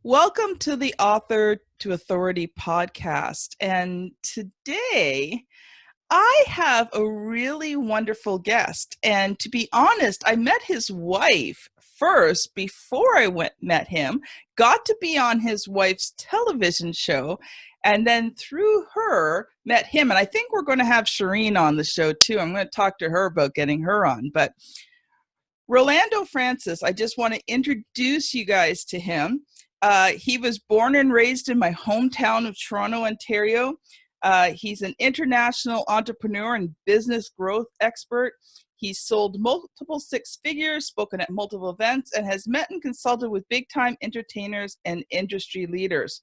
Welcome to the Author to Authority podcast. And today I have a really wonderful guest. And to be honest, I met his wife first before met him, got to be on his wife's television show, and then through her met him. And I think we're going to have Shireen on the show too. I'm going to talk to her about getting her on. But Rolando Francis, I just want to introduce you guys to him. He was born and raised in my hometown of Toronto, Ontario. He's an international entrepreneur and business growth expert. He's sold multiple six figures, spoken at multiple events, and has met and consulted with big-time entertainers and industry leaders.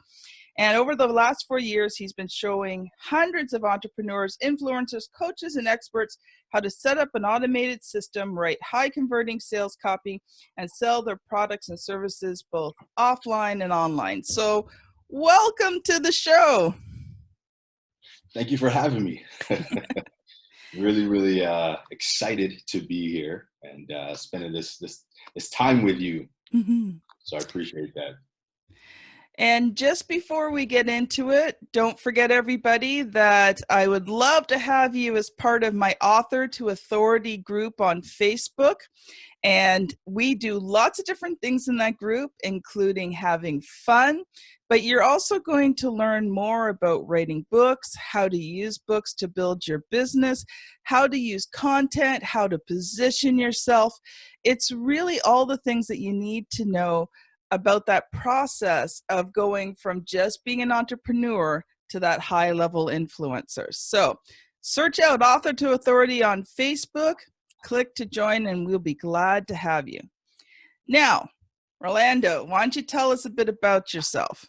And over the last 4 years, he's been showing hundreds of entrepreneurs, influencers, coaches, and experts how to set up an automated system, write high-converting sales copy, and sell their products and services both offline and online. So welcome to the show. Thank you for having me. Really excited to be here and spending this time with you. Mm-hmm. So I appreciate that. And just before we get into it, don't forget, everybody, that I would love to have you as part of my Author to Authority group on Facebook. And we do lots of different things in that group, including having fun. But you're also going to learn more about writing books, how to use books to build your business, how to use content, how to position yourself. It's really all the things that you need to know about that process of going from just being an entrepreneur to that high-level influencer. So search out Author to Authority on Facebook, click to join, and we'll be glad to have you. Now, Rolando, why don't you tell us a bit about yourself?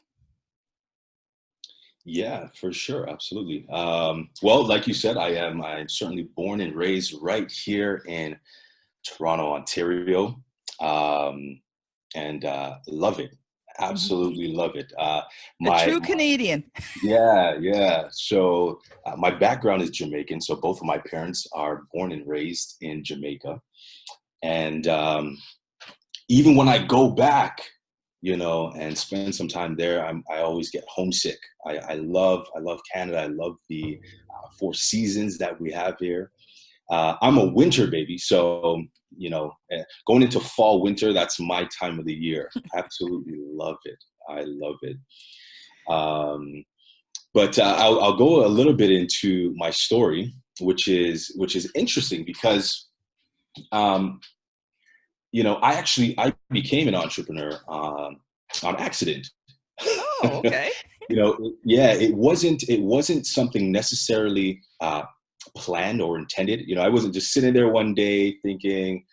Yeah, for sure. Absolutely. Well, like you said, I'm certainly born and raised right here in Toronto, Ontario. And love it. Absolutely love it. A true Canadian. Yeah. So my background is Jamaican. So both of my parents are born and raised in Jamaica. And even when I go back, and spend some time there, I always get homesick. I love Canada. I love the 4 seasons that we have here. I'm a winter baby, so going into fall, winter, that's my time of the year. Absolutely love it. I love it. But I'll go a little bit into my story, which is interesting because, I became an entrepreneur on accident. Oh, okay. It wasn't something necessarily planned or intended. I wasn't just sitting there one day thinking,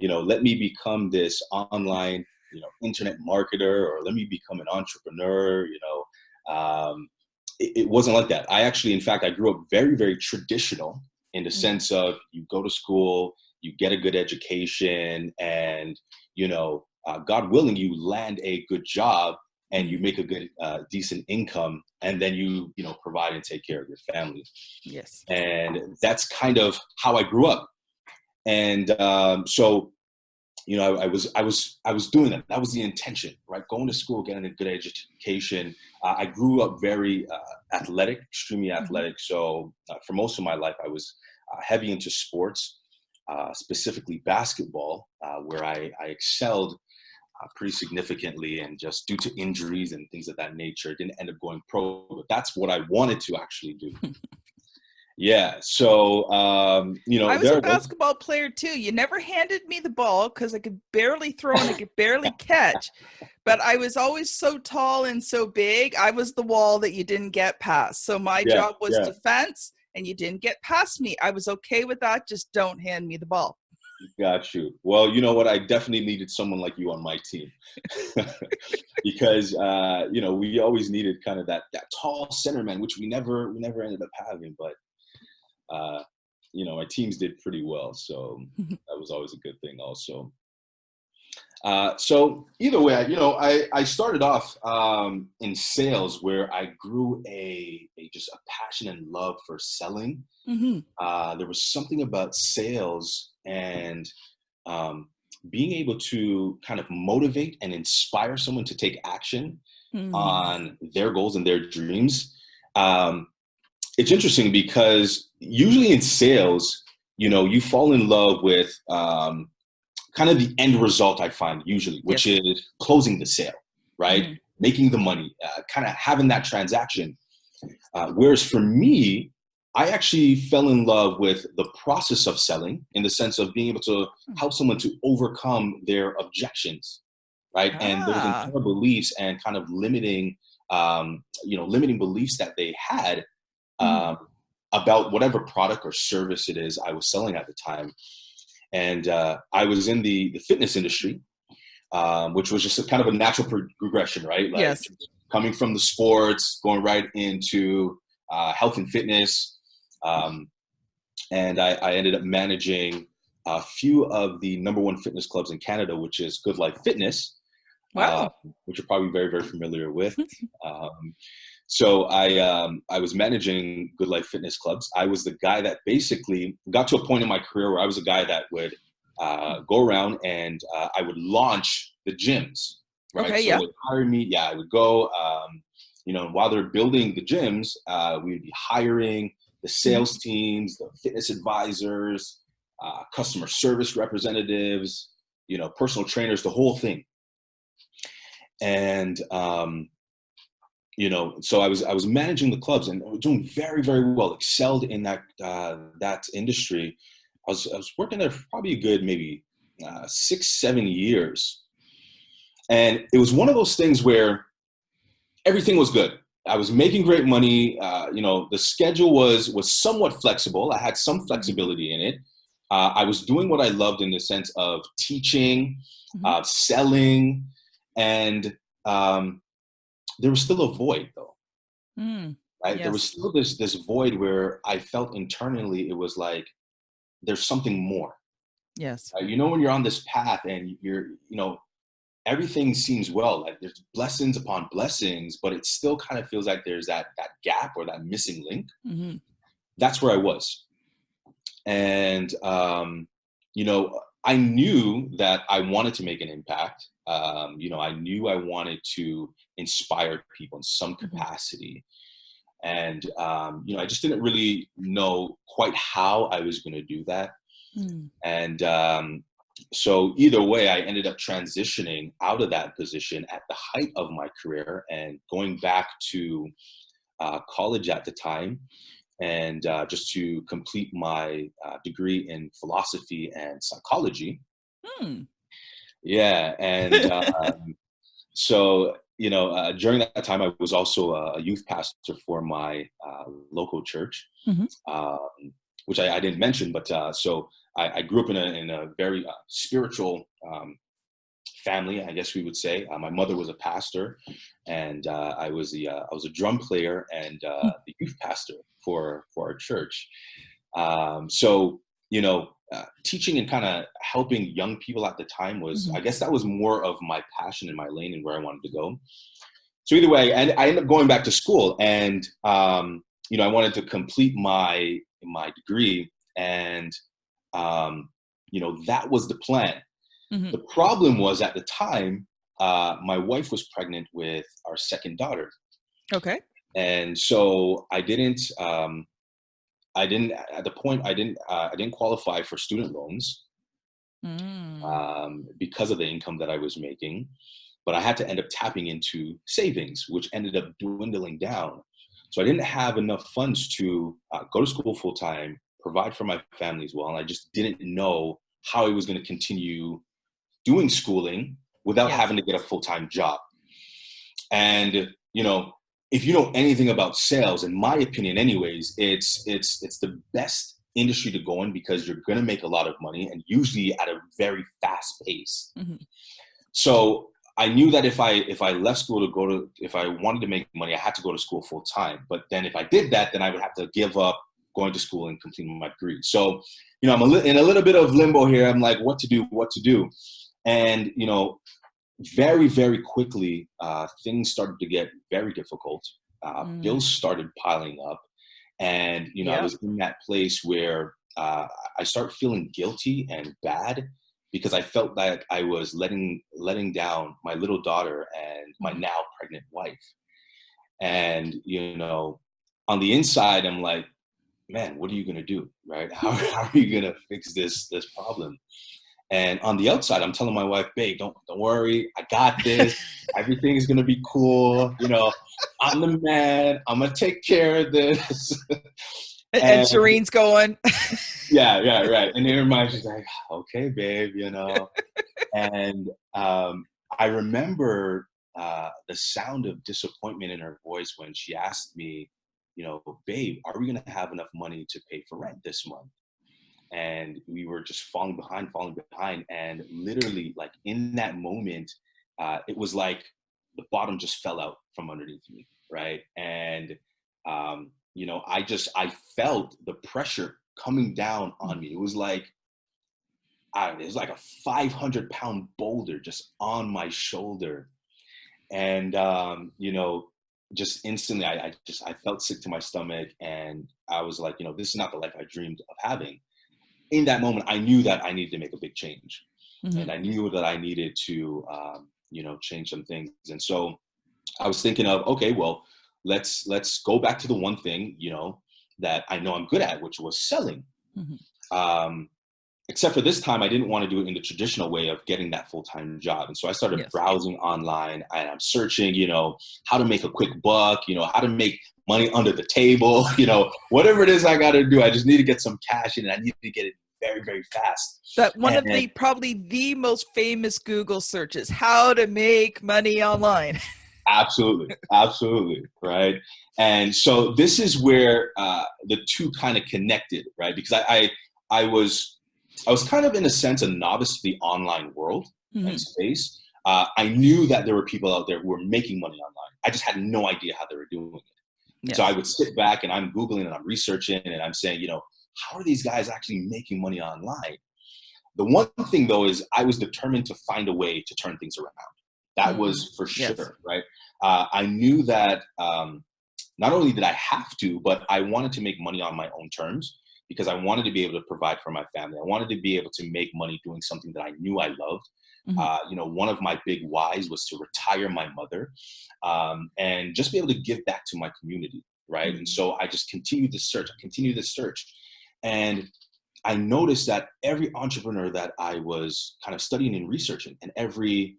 let me become this online, internet marketer, or let me become an entrepreneur. It wasn't like that. In fact, I grew up very, very traditional in the sense of you go to school, you get a good education, and, God willing, you land a good job and you make a good, decent income, and then you provide and take care of your family. Yes. And that's kind of how I grew up. And so, I was doing that. That was the intention, right? Going to school, getting a good education. I grew up very athletic, extremely athletic. So for most of my life, I was heavy into sports, specifically basketball, where I excelled pretty significantly, and just due to injuries and things of that nature, didn't end up going pro, but that's what I wanted to actually do. Yeah. So, I was a basketball player too. You never handed me the ball because I could barely throw and I could barely catch, but I was always so tall and so big. I was the wall that you didn't get past. So my job was defense, and you didn't get past me. I was okay with that. Just don't hand me the ball. Got you. Well, you know what? I definitely needed someone like you on my team because, we always needed kind of that tall centerman, which we never ended up having. But, my teams did pretty well. So that was always a good thing also. So either way, I started off in sales, where I grew just a passion and love for selling. There was something about sales and being able to kind of motivate and inspire someone to take action on their goals and their dreams. It's interesting because usually in sales, you fall in love with kind of the end result, I find usually, which Yes. is closing the sale, right? Making the money, kind of having that transaction. Whereas for me, I actually fell in love with the process of selling, in the sense of being able to help someone to overcome their objections, right? And those internal beliefs and kind of limiting beliefs that they had about whatever product or service it is I was selling at the time. And I was in the fitness industry, which was just a kind of a natural progression, right? Like Yes. coming from the sports, going right into health and fitness. And I ended up managing a few of the #1 fitness clubs in Canada, which is Good Life Fitness, Wow. which you're probably very, very familiar with. So I was managing Good Life Fitness clubs. I was the guy that basically got to a point in my career where I was a guy that would go around and I would launch the gyms, right? Okay, So yeah. they would hire me. Yeah, I would go, while they're building the gyms, we would be hiring the sales teams, the fitness advisors, customer service representatives, personal trainers, the whole thing. And, so I was managing the clubs and doing very, very well, excelled in that industry. I was working there for probably a good maybe 6-7 years. And it was one of those things where everything was good. I was making great money. The schedule was somewhat flexible. I had some flexibility in it. I was doing what I loved in the sense of teaching, selling, and there was still a void, though. Right? Yes. There was still this void where I felt internally it was like there's something more. Yes. When you're on this path and you're, everything seems well, like there's blessings upon blessings, but it still kind of feels like there's that gap or that missing link. That's where I was. And, I knew that I wanted to make an impact. I knew I wanted to inspire people in some capacity. And, I just didn't really know quite how I was going to do that. And so either way, I ended up transitioning out of that position at the height of my career and going back to college at the time, and just to complete my degree in philosophy and psychology. Yeah. And so, during that time, I was also a youth pastor for my local church, which I didn't mention, but so I grew up in a very spiritual family, I guess we would say. My mother was a pastor, and I was a drum player and the youth pastor for our church. So teaching and kind of helping young people at the time was, I guess that was more of my passion and my lane and where I wanted to go. So either way, and I ended up going back to school, and I wanted to complete my degree, and that was the plan. The problem was, at the time, my wife was pregnant with our second daughter. Okay. And so I didn't at the point I didn't qualify for student loans because of the income that I was making, but I had to end up tapping into savings, which ended up dwindling down. So I didn't have enough funds to go to school full time, provide for my family as well. And I just didn't know how I was going to continue doing schooling without having to get a full-time job. And, if you know anything about sales, in my opinion anyways, it's the best industry to go in because you're going to make a lot of money, and usually at a very fast pace. So I knew that if I left school if I wanted to make money, I had to go to school full time. But then if I did that, then I would have to give up going to school and completing my degree. So, I'm in a little bit of limbo here. I'm like, what to do? And, very, very quickly, things started to get very difficult. Bills started piling up. And, I was in that place where I started feeling guilty and bad because I felt like I was letting down my little daughter and my now pregnant wife. And, on the inside, I'm like, man, what are you going to do? Right? How are you going to fix this problem? And on the outside, I'm telling my wife, babe, don't worry. I got this. Everything is going to be cool. I'm the man. I'm going to take care of this. And Shireen's going. Yeah, right. And in her mind, she's like, okay, babe, And I remember the sound of disappointment in her voice when she asked me, babe, are we going to have enough money to pay for rent this month? And we were just falling behind. And literally, like in that moment, it was like the bottom just fell out from underneath me, right? And, I felt the pressure coming down on me. It was like, it was like a 500-pound boulder just on my shoulder. And, just instantly, I felt sick to my stomach. And I was like, this is not the life I dreamed of having. In that moment, I knew that I needed to make a big change. Mm-hmm. And I knew that I needed to, change some things. And so I was thinking of, okay, well, let's go back to the one thing, that I know I'm good at, which was selling. Mm-hmm. Except for this time, I didn't want to do it in the traditional way of getting that full-time job. And so I started browsing online, and I'm searching, how to make a quick buck, how to make money under the table, whatever it is I got to do. I just need to get some cash in, and I need to get it very, very fast. That one of the probably the most famous Google searches, how to make money online. Absolutely. Right. And so this is where the two kind of connected, right? Because I was kind of, in a sense, a novice to the online world and space. I knew that there were people out there who were making money online. I just had no idea how they were doing it. Yes. So I would sit back and I'm Googling and I'm researching and I'm saying, how are these guys actually making money online? The one thing, though, is I was determined to find a way to turn things around. That was for sure, right? I knew that not only did I have to, but I wanted to make money on my own terms, because I wanted to be able to provide for my family. I wanted to be able to make money doing something that I knew I loved. Mm-hmm. One of my big whys was to retire my mother and just be able to give back to my community, right? Mm-hmm. And so I just continued this search. And I noticed that every entrepreneur that I was kind of studying and researching, and every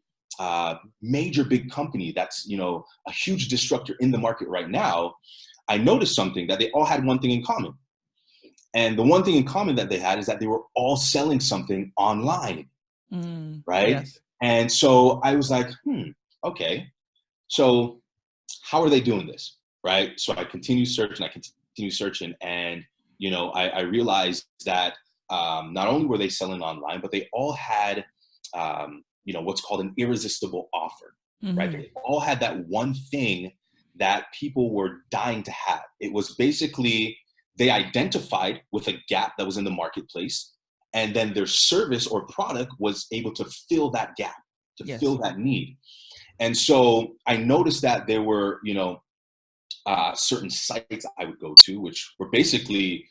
major big company that's, a huge disruptor in the market right now, I noticed something, that they all had one thing in common. And the one thing in common that they had is that they were all selling something online, right? Yes. And so I was like, okay, so how are they doing this, right? So I continue searching, and, I realized that not only were they selling online, but they all had, what's called an irresistible offer, right? They all had that one thing that people were dying to have. It was basically, they identified with a gap that was in the marketplace, and then their service or product was able to fill that gap, to fill that need. And so I noticed that there were, certain sites I would go to, which were basically,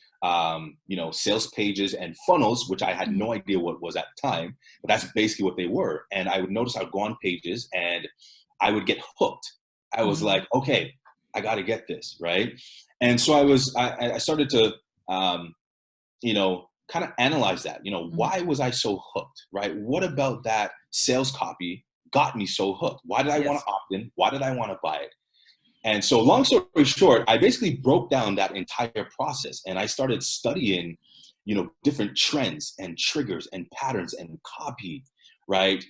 sales pages and funnels, which I had no idea what was at the time, but that's basically what they were. And I would notice I would go on pages and I would get hooked. I was like, okay, I got to get this, right? And so I started to, kind of analyze that, why was I so hooked, right? What about that sales copy got me so hooked? Why did I want to opt in? Why did I want to buy it? And so, long story short, I basically broke down that entire process, and I started studying, different trends and triggers and patterns and copy, right?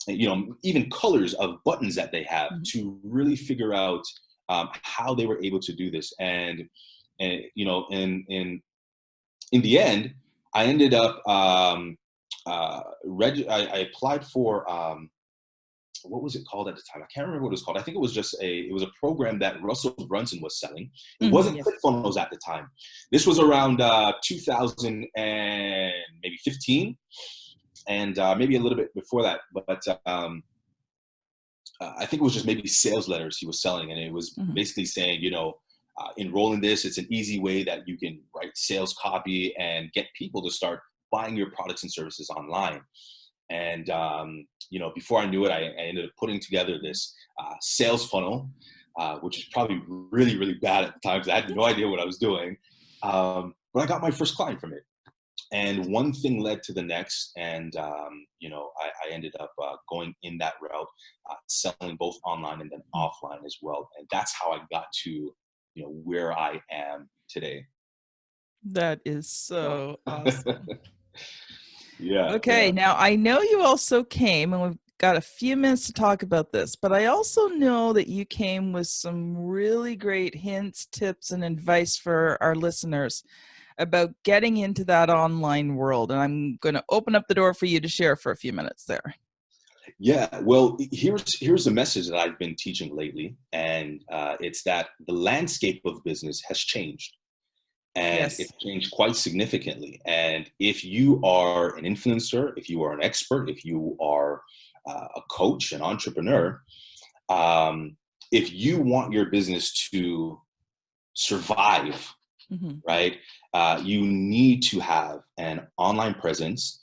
Even colors of buttons that they have, to really figure out how they were able to do this. And in the end, I ended up I applied for what was it called at the time? I can't remember what it was called. I think it was just it was a program that Russell Brunson was selling. It wasn't ClickFunnels at the time. This was around 2015, and maybe a little bit before that. But I think it was just maybe sales letters he was selling, and it was basically saying, enroll in this. It's an easy way that you can write sales copy and get people to start buying your products and services online. And, before I knew it, I ended up putting together this sales funnel, which is probably really, really bad at the time because I had no idea what I was doing. But I got my first client from it. And one thing led to the next. And, I ended up going in that route, selling both online and then offline as well. And that's how I got to, where I am today. That is so awesome. Yeah. Okay, Yeah. now I know you also came, and we've got a few minutes to talk about this, but I also know that you came with some really great hints, tips, and advice for our listeners about getting into that online world. And I'm going to open up the door for you to share for a few minutes there. Yeah, well, here's the message that I've been teaching lately, and it's that the landscape of business has changed, and Yes. it's changed quite significantly. And if you are an influencer, if you are an expert, if you are a coach, an entrepreneur, if you want your business to survive, right, you need to have an online presence.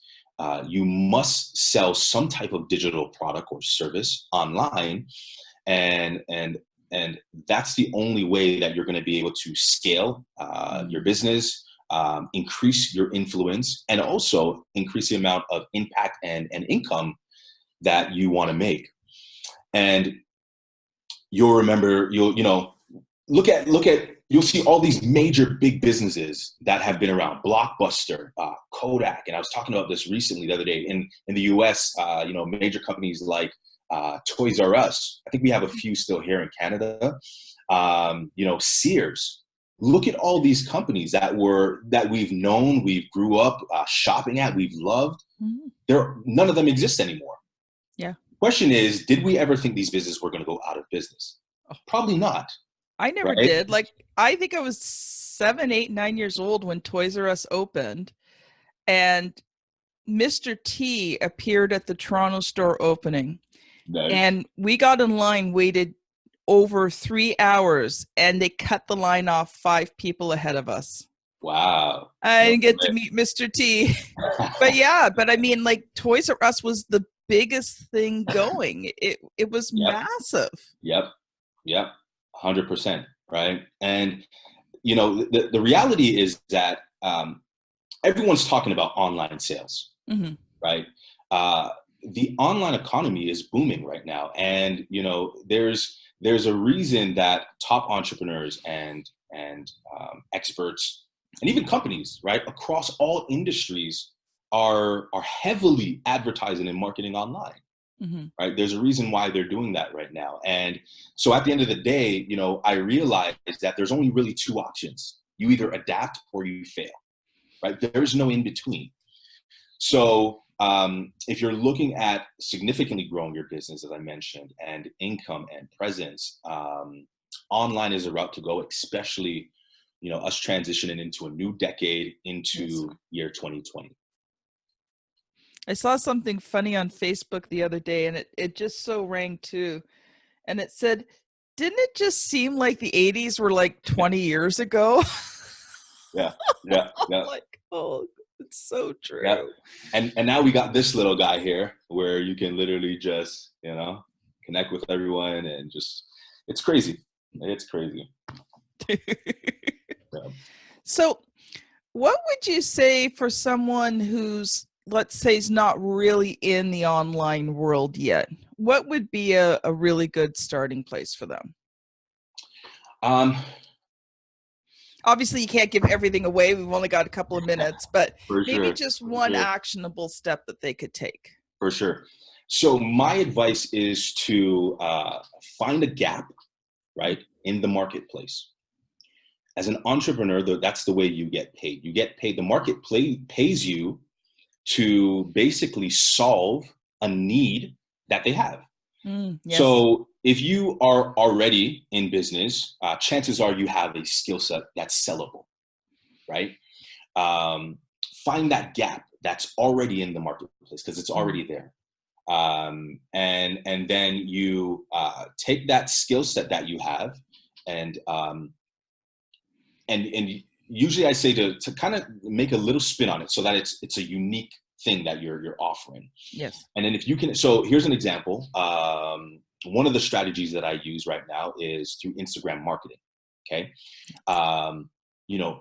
You must sell some type of digital product or service online, and that's the only way that you're going to be able to scale your business, increase your influence, and also increase the amount of impact and income that you want to make. And you'll remember, look at you'll see all these major big businesses that have been around: Blockbuster, Kodak. And I was talking about this recently the other day in the US. Major companies like Toys R Us. I think we have a few still here in Canada. Sears. Look at all these companies that we've known, we've grew up shopping at, we've loved. None of them exist anymore. Yeah. Question is, did we ever think these businesses were going to go out of business? Probably not. I never right? did. Like, I think I was 7, 8, 9 years old when Toys R Us opened, and Mr. T appeared at the Toronto store opening. Nice. And we got in line, waited over 3 hours, and they cut the line off 5 people ahead of us. Wow. I didn't get to meet Mr. T. but I mean, like, Toys R Us was the biggest thing going. It was massive. Yep. 100%. Right. And, the reality is that everyone's talking about online sales, right? The online economy is booming right now. And, there's a reason that top entrepreneurs and experts and even companies, right, across all industries are heavily advertising and marketing online. Right. There's a reason why they're doing that right now. And so at the end of the day, I realized that there's only really 2 options. You either adapt or you fail, right? There's no in between. So if you're looking at significantly growing your business, as I mentioned, and income and presence, online is a route to go, especially, us transitioning into a new decade, into year 2020. I saw something funny on Facebook the other day, and it just so rang too. And it said, didn't it just seem like the 80s were like 20 years ago? Yeah. Like, oh, it's so true. Yeah. And now we got this little guy here where you can literally just, connect with everyone, and just, it's crazy. It's crazy. Yeah. So what would you say for someone who's, let's say, is not really in the online world yet? What would be a really good starting place for them? Obviously, you can't give everything away. We've only got a couple of minutes, but maybe just one actionable step that they could take. For sure. So my advice is to find a gap, right, in the marketplace. As an entrepreneur, that's the way you get paid. You get paid. The market pays you to basically solve a need that they have. Yes. So if you are already in business, chances are you have a skill set that's sellable, right? Find that gap that's already in the marketplace, because it's already there. And then you take that skill set that you have, and usually I say to kind of make a little spin on it so that it's a unique thing that you're offering. Yes. And then if you can, so here's an example. One of the strategies that I use right now is through Instagram marketing. Okay.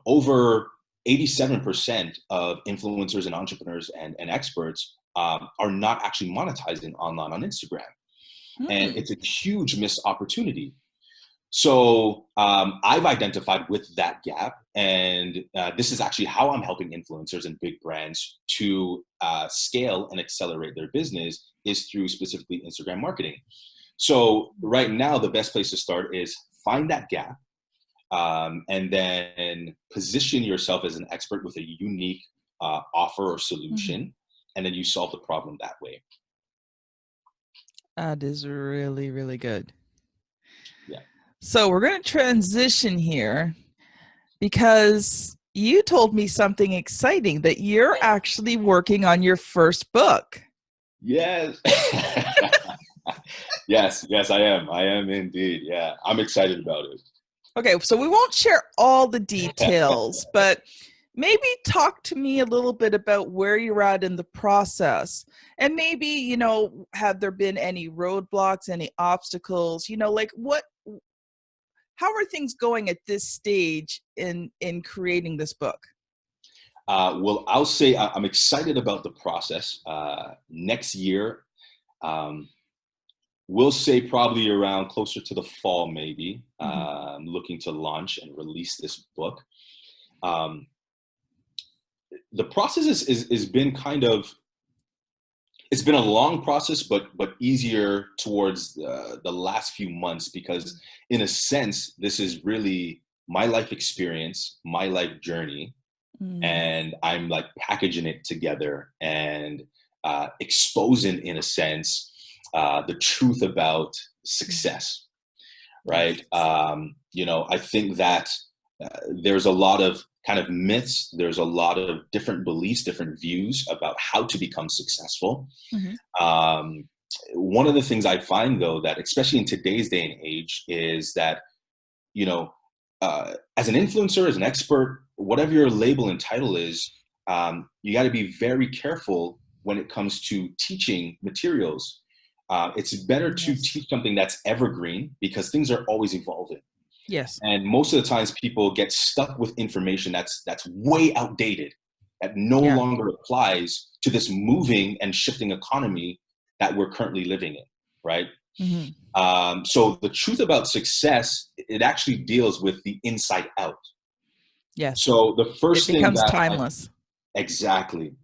Over 87% of influencers and entrepreneurs and experts are not actually monetizing online on Instagram. And it's a huge missed opportunity. So I've identified with that gap, and this is actually how I'm helping influencers and big brands to scale and accelerate their business is through specifically Instagram marketing. So right now, the best place to start is find that gap, and then position yourself as an expert with a unique offer or solution, and then you solve the problem that way. That is really, really good. Yeah. So we're going to transition here because you told me something exciting, that you're actually working on your first book. Yes. yes, I am. I am indeed. Yeah, I'm excited about it. Okay, so we won't share all the details, but maybe talk to me a little bit about where you're at in the process. And maybe, have there been any roadblocks, any obstacles, how are things going at this stage in creating this book? Well, I'll say I'm excited about the process. Next year, we'll say probably around closer to the fall, maybe, looking to launch and release this book. The process is been kind of, it's been a long process, but easier towards the last few months, because in a sense, this is really my life experience, my life journey. And I'm like packaging it together and exposing, in a sense, the truth about success, right? I think that there's a lot of kind of myths. There's a lot of different beliefs, different views about how to become successful. One of the things I find, though, that especially in today's day and age is that, as an influencer, as an expert, whatever your label and title is, you got to be very careful when it comes to teaching materials. It's better to teach something that's evergreen, because things are always evolving. Yes. And most of the times people get stuck with information that's way outdated, that no longer applies to this moving and shifting economy that we're currently living in, right? So the truth about success, it actually deals with the inside out. Yes. So the first thing becomes timeless. Exactly.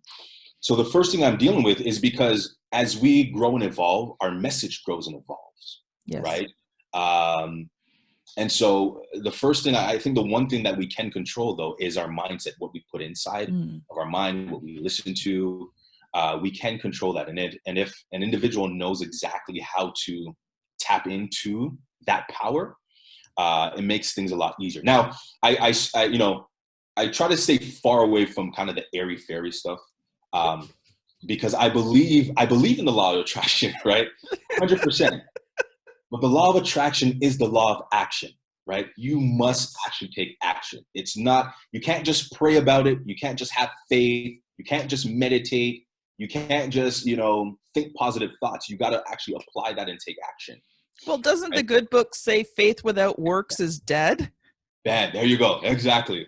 So the first thing I'm dealing with is because as we grow and evolve, our message grows and evolves, right? And so the first thing, I think the one thing that we can control, though, is our mindset, what we put inside of our mind, what we listen to. We can control that. And if an individual knows exactly how to tap into that power, it makes things a lot easier. Now, I try to stay far away from kind of the airy-fairy stuff, because I believe in the law of attraction, right? 100%. But the law of attraction is the law of action, right? You must actually take action. It's not, you can't just pray about it. You can't just have faith. You can't just meditate. You can't just, think positive thoughts. You got to actually apply that and take action. Well, doesn't the good book say faith without works is dead? Bad. There you go. Exactly.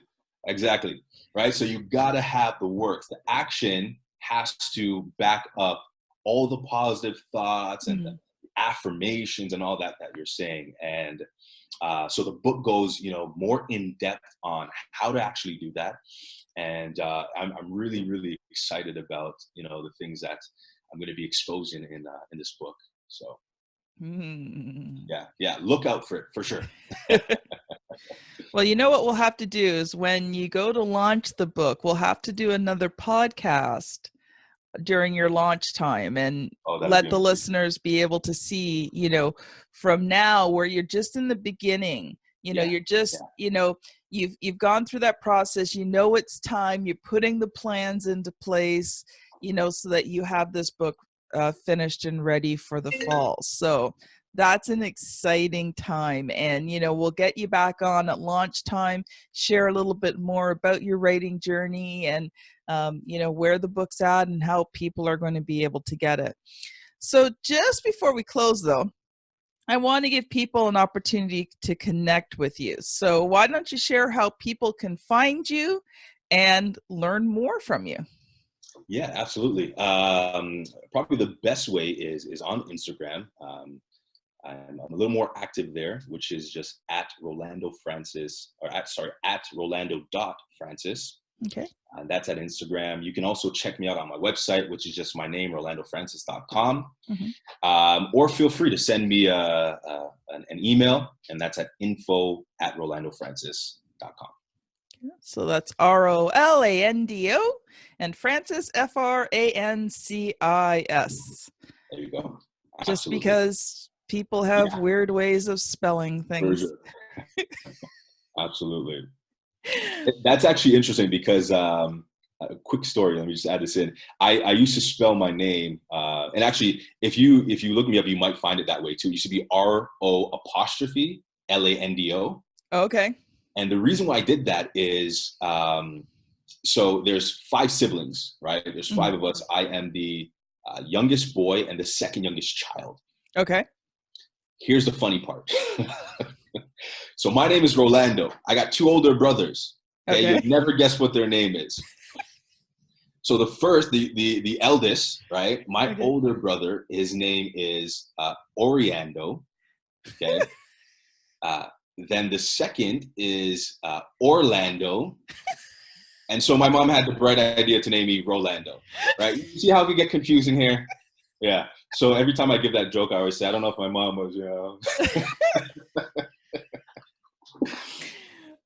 Right. So you got to have the works. The action has to back up all the positive thoughts and the affirmations and all that you're saying. And so the book goes, more in depth on how to actually do that. And I'm really, really excited about, the things that I'm going to be exposing in this book. So yeah, look out for it for sure. Well, what we'll have to do is when you go to launch the book, we'll have to do another podcast during your launch time and let the listeners be able to see, from now where you're just in the beginning, you're just, you've gone through that process, it's time, you're putting the plans into place, so that you have this book finished and ready for the fall. So That's an exciting time. And, we'll get you back on at launch time, share a little bit more about your writing journey and, where the book's at and how people are going to be able to get it. So just before we close, though, I want to give people an opportunity to connect with you. So why don't you share how people can find you and learn more from you? Yeah, absolutely. Probably the best way is on Instagram. I'm a little more active there, which is just at Rolando Francis, or at Rolando.Francis. Okay. And that's at Instagram. You can also check me out on my website, which is just my name, RolandoFrancis.com. Mm-hmm. Or feel free to send me an email, and that's at info@RolandoFrancis.com. So that's ROLANDO and Francis FRANCIS. There you go. Just Absolutely. Because people have weird ways of spelling things. Sure. Absolutely. That's actually interesting because a quick story. Let me just add this in. I used to spell my name, and actually, if you look me up, you might find it that way too. It used to be RO'Lando. Okay. And the reason why I did that is, so there's 5 siblings, right? There's 5 of us. I am the youngest boy and the second youngest child. Okay. Here's the funny part. So my name is Rolando. I got 2 older brothers. Okay. You'll never guess what their name is. So the eldest, right? My older brother, his name is Oriando. Okay. Then the second is Orlando. And so my mom had the bright idea to name me Rolando, right? You see how it could get confusing here? Yeah. So every time I give that joke, I always say, I don't know if my mom was,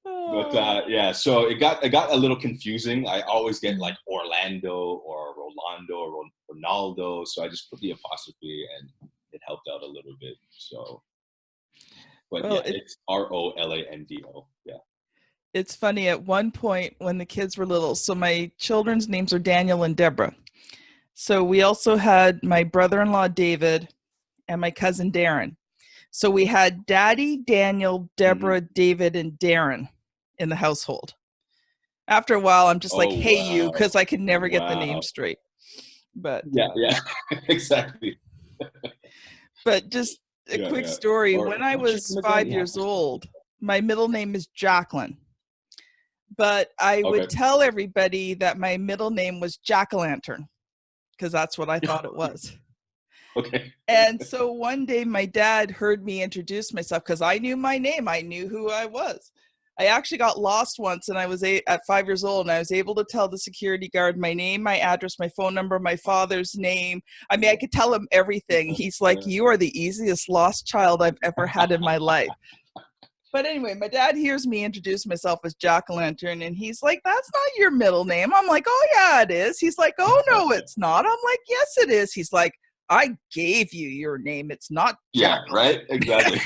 But yeah, so it got a little confusing. I always get like Orlando or Rolando or Ronaldo. So I just put the apostrophe and it helped out a little bit. So, but it's ROLANDO. Yeah. It's funny, at one point when the kids were little, so my children's names are Daniel and Deborah. So we also had my brother-in-law, David, and my cousin, Darren. So we had Daddy, Daniel, Deborah, David, and Darren in the household. After a while, I'm just you, because I could never get the name straight. But yeah, exactly. But just a quick story. When I was 5 years old, my middle name is Jacqueline. But I would tell everybody that my middle name was Jack-o'-lantern, because that's what I thought it was. Okay. And so one day my dad heard me introduce myself because I knew my name. I knew who I was. I actually got lost once, and I was at 5 years old, and I was able to tell the security guard my name, my address, my phone number, my father's name. I mean, I could tell him everything. He's like, you are the easiest lost child I've ever had in my life. But anyway, my dad hears me introduce myself as Jack-o'-lantern, and he's like, that's not your middle name. I'm like, oh, yeah, it is. He's like, oh, no, it's not. I'm like, yes, it is. He's like, I gave you your name. It's not Jack. Yeah, right? Exactly.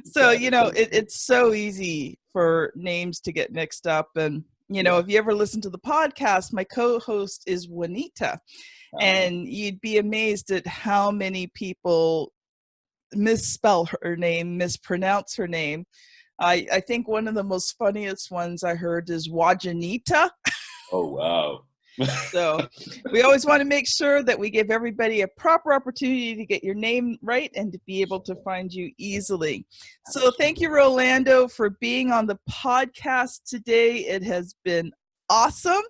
So, it's so easy for names to get mixed up. And, if you ever listen to the podcast, my co-host is Juanita. And you'd be amazed at how many people misspell her name, mispronounce her name. I think one of the most funniest ones I heard is Wajanita. Oh, wow. So we always want to make sure that we give everybody a proper opportunity to get your name right and to be able to find you easily. So thank you, Rolando, for being on the podcast today. It has been awesome.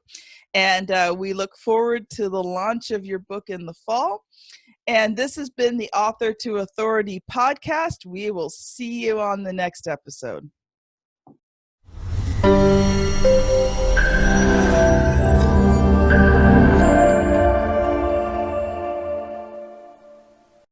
And we look forward to the launch of your book in the fall. And this has been the Author to Authority podcast. We will see you on the next episode.